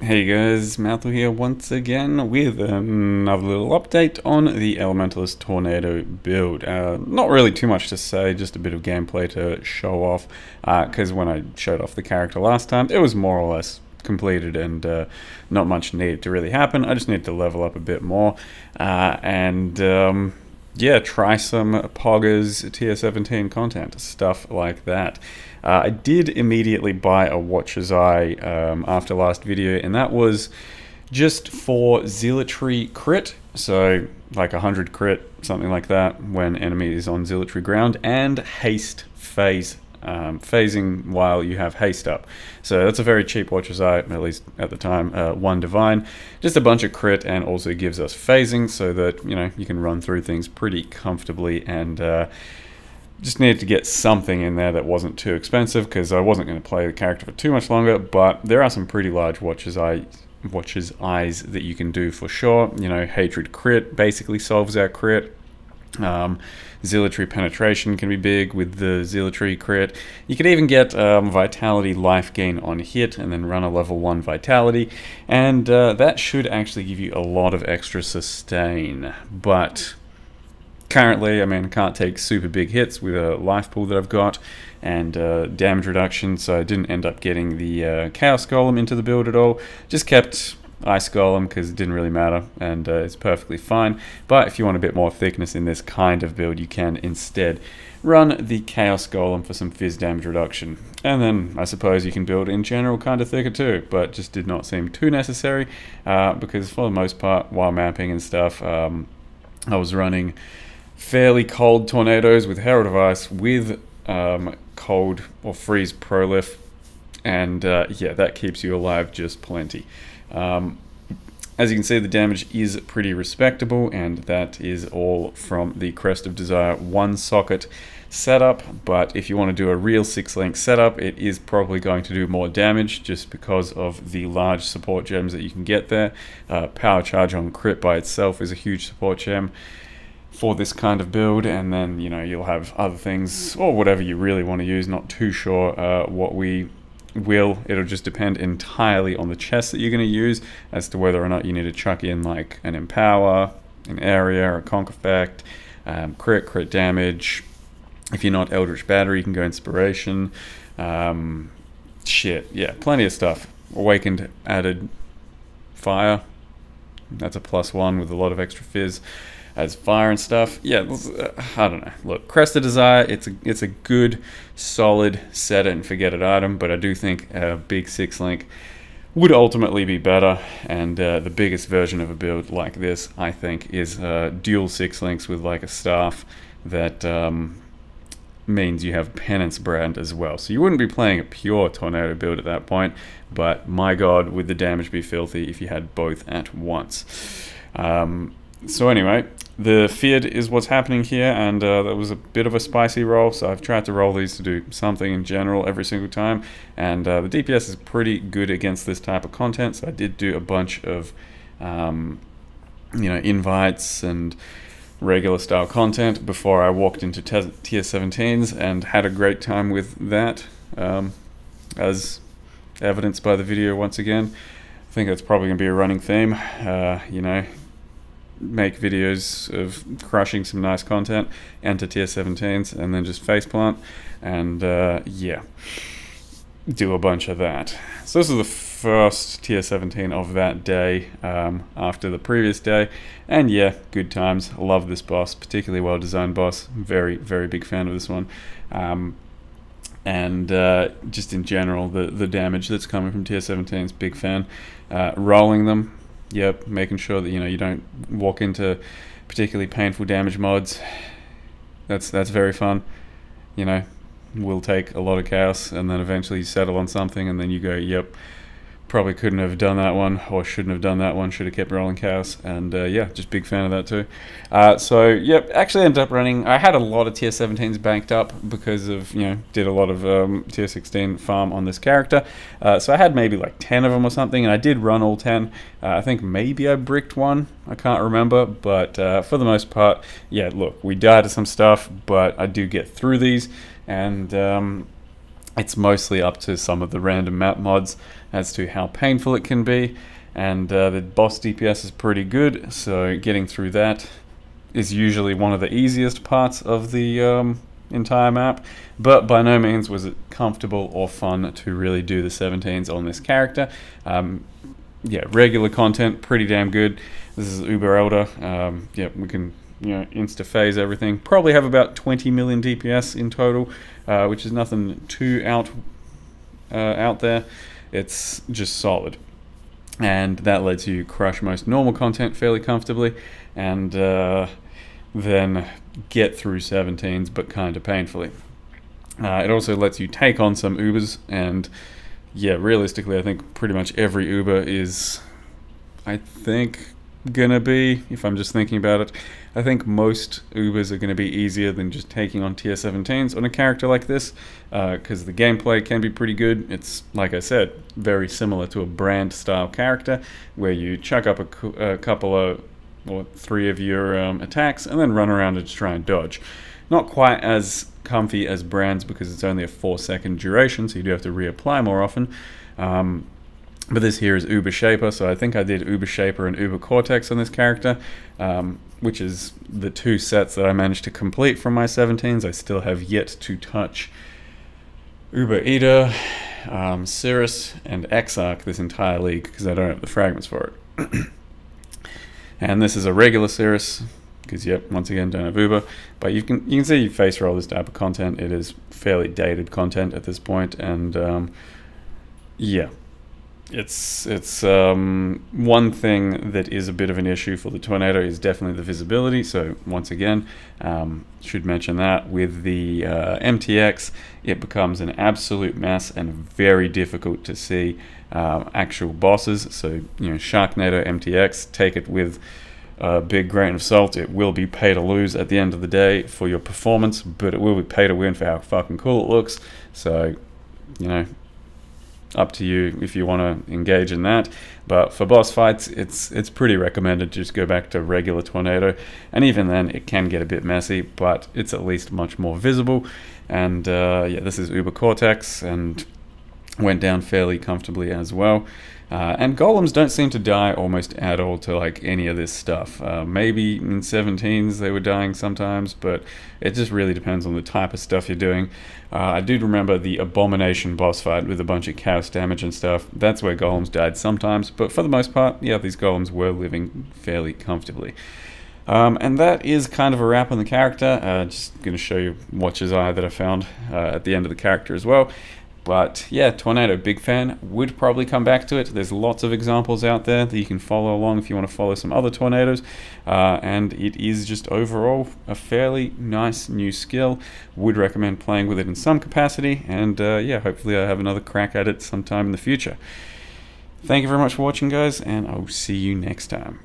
Hey guys, Malthor here once again with another little update on the Elementalist Tornado build. Not really too much to say, just a bit of gameplay to show off, because when I showed off the character last time, it was more or less completed and not much needed to really happen. I just need to level up a bit more yeah, try some Poggers Tier 17 content, stuff like that. I did immediately buy a Watcher's Eye after last video, and that was just for Zealotry crit, so like 100 crit, something like that, when enemy is on Zealotry ground, and haste phase, phasing while you have haste up. So that's a very cheap Watcher's Eye, at least at the time, 1 divine, just a bunch of crit, and also gives us phasing so that, you know, you can run through things pretty comfortably. And just needed to get something in there that wasn't too expensive, because I wasn't going to play the character for too much longer, but there are some pretty large Watcher's Eyes that you can do for sure. You know, Hatred crit basically solves our crit. Zealotry penetration can be big with the Zealotry crit. You could even get Vitality life gain on hit and then run a level 1 Vitality, and that should actually give you a lot of extra sustain. But currently, I mean, I can't take super big hits with a life pool that I've got and damage reduction, so I didn't end up getting the Chaos Golem into the build at all. Just kept Ice Golem because it didn't really matter, and it's perfectly fine. But if you want a bit more thickness in this kind of build, you can instead run the Chaos Golem for some fizz damage reduction. And then I suppose you can build in general kind of thicker too, but just did not seem too necessary because for the most part, while mapping and stuff, I was running fairly cold tornadoes with Herald of Ice with cold or freeze prolif, and yeah, that keeps you alive just plenty. As you can see, the damage is pretty respectable, and that is all from the Crest of Desire 1 socket setup. But if you want to do a real 6-link setup, it is probably going to do more damage just because of the large support gems that you can get there. Power Charge on crit by itself is a huge support gem for this kind of build, and then, you know, you'll have other things or whatever you really want to use. Not too sure what we will. It'll just depend entirely on the chest that you're going to use as to whether or not you need to chuck in like an Empower, an Area, a Conk Effect, crit damage. If you're not Eldritch Battery, you can go Inspiration. Shit, yeah, plenty of stuff. Awakened added Fire. That's a +1 with a lot of extra fizz as fire and stuff. Yeah, I don't know. Look, Crest of Desire, it's a good, solid set it and forget it item, but I do think a big 6-link would ultimately be better, and the biggest version of a build like this, I think, is dual 6-links with like a staff that means you have Penance Brand as well. So you wouldn't be playing a pure tornado build at that point, but my god, would the damage be filthy if you had both at once. So anyway, the Feared is what's happening here, and that was a bit of a spicy roll, so I've tried to roll these to do something in general every single time, and the DPS is pretty good against this type of content, so I did do a bunch of you know, invites and regular style content before I walked into tier 17s, and had a great time with that, as evidenced by the video once again. I think that's probably going to be a running theme, you know, make videos of crushing some nice content, enter tier 17s, and then just faceplant, and yeah, do a bunch of that. So this is the first tier 17 of that day, after the previous day, and yeah, good times. I love this boss, particularly well designed boss. Very, very big fan of this one. And just in general, the damage that's coming from tier 17s, big fan. Rolling them, yep, making sure that, you know, you don't walk into particularly painful damage mods. That's very fun. You know, will take a lot of chaos, and then eventually you settle on something, and then you go, yep, probably couldn't have done that one, or shouldn't have done that one, should have kept rolling chaos. And yeah, just big fan of that too. So yep, actually ended up running, I had a lot of tier 17s banked up because of, you know, did a lot of tier 16 farm on this character. So I had maybe like 10 of them or something, and I did run all 10. I think maybe I bricked one, I can't remember, but for the most part, yeah, look, we died to some stuff, but I do get through these, and it's mostly up to some of the random map mods as to how painful it can be, and the boss DPS is pretty good, so getting through that is usually one of the easiest parts of the entire map, but by no means was it comfortable or fun to really do the 17s on this character. Yeah, regular content, pretty damn good. This is Uber Elder. Yeah, we can, insta-phase everything. Probably have about 20 million DPS in total, which is nothing too out there. It's just solid. And that lets you crush most normal content fairly comfortably, and then get through 17s, but kind of painfully. It also lets you take on some Ubers, and yeah, realistically, I think pretty much every Uber is, I think, gonna be, if I'm just thinking about it, I think most Ubers are gonna be easier than just taking on tier 17s on a character like this, because the gameplay can be pretty good. It's, like I said, very similar to a Brand style character, where you chuck up a couple of, or 3 of your attacks, and then run around and just try and dodge. Not quite as comfy as Brand's, because it's only a 4-second duration, so you do have to reapply more often. But this here is Uber Shaper, so I think I did Uber Shaper and Uber Cortex on this character, which is the 2 sets that I managed to complete from my 17s. I still have yet to touch Uber Eater, Cirrus, and Exarch this entire league, because I don't have the fragments for it. And this is a regular Cirrus, because, yep, once again, don't have Uber. But you can see face roll this type of content. It is fairly dated content at this point, and yeah. It's one thing that is a bit of an issue for the Tornado is definitely the visibility. So once again, should mention that with the MTX, it becomes an absolute mess and very difficult to see actual bosses. So Sharknado MTX, take it with a big grain of salt. It will be pay to lose at the end of the day for your performance, but it will be pay to win for how fucking cool it looks. So up to you if you want to engage in that. But for boss fights, it's pretty recommended to just go back to regular Tornado, and even then it can get a bit messy, but it's at least much more visible. And yeah, this is Uber Cortex, and went down fairly comfortably as well. And golems don't seem to die almost at all to like any of this stuff. Maybe in 17s they were dying sometimes, but it just really depends on the type of stuff you're doing. I do remember the Abomination boss fight with a bunch of chaos damage and stuff. That's where golems died sometimes, but for the most part, yeah, these golems were living fairly comfortably. And that is kind of a wrap on the character. Just going to show you Watcher's Eye that I found at the end of the character as well. But yeah, Tornado, big fan. Would probably come back to it. There's lots of examples out there that you can follow along if you want to follow some other Tornadoes. And it is just overall a fairly nice new skill. Would recommend playing with it in some capacity. And yeah, hopefully I have another crack at it sometime in the future. Thank you very much for watching, guys, and I'll see you next time.